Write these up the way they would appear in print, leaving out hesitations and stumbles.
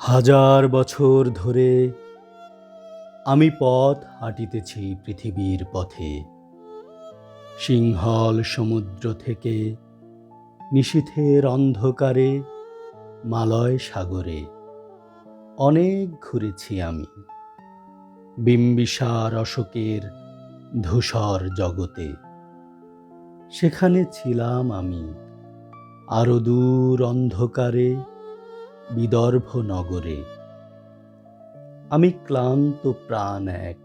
হাজার বছর ধরে আমি পথ হাঁটিতেছি পৃথিবীর পথে। সিংহল সমুদ্র থেকে নিশীথের অন্ধকারে মালয় সাগরে অনেক ঘুরেছি আমি। বিম্বিসার অশোকের ধূসর জগতে সেখানে ছিলাম আমি। আরো দূর অন্ধকারে বিদর্ভ নগরে আমি ক্লান্ত প্রাণ এক।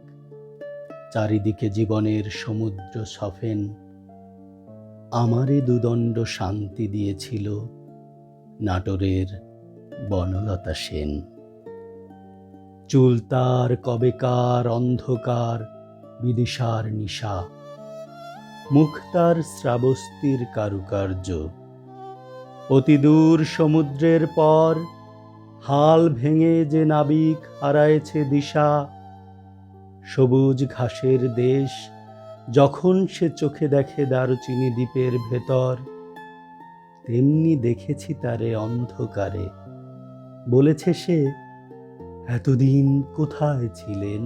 চারিদিকে জীবনের সমুদ্র সফেন আমারে দুদণ্ড শান্তি দিয়েছিল নাটোরের বনলতা সেন। চুল তার কবেকার অন্ধকার বিদিশার নিশা, মুখ তার শ্রাবস্তির কারুকার্য। অতিদূর সমুদ্রের পর হাল ভেঙে যে নাবিক হারায়েছে দিশা, সবুজ ঘাসের দেশ যখন সে চোখে দেখে দারুচিনি দ্বীপের ভেতর, তেমনি দেখেছি তারে অন্ধকারে। বলেছে সে, এতদিন কোথায় ছিলেন?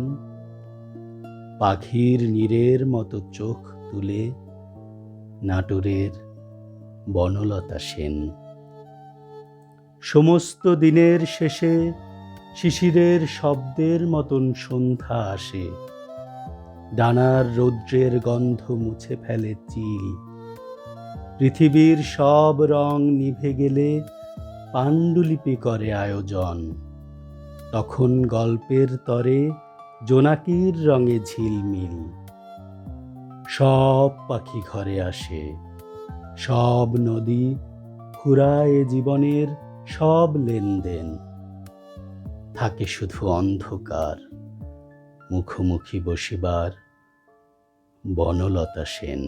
পাখির নীরের মতো চোখ তুলে নাটোরের বনলতা সেন। সমস্ত দিনের শেষে শিশিরের শব্দের মতন সন্ধ্যা আসে। ডানার রৌদ্রের গন্ধ মুছে ফেলে চিল। পৃথিবীর সব রং নিভে গেলে পাণ্ডুলিপি করে আয়োজন। তখন গল্পের তরে জোনাকির রঙে ঝিলমিল। সব পাখি ঘরে আসে, সব নদী ফুরায় জীবনের সব লেনদেন। থাকে শুধু অন্ধকার, মুখোমুখি বসিবার বনলতা সেন।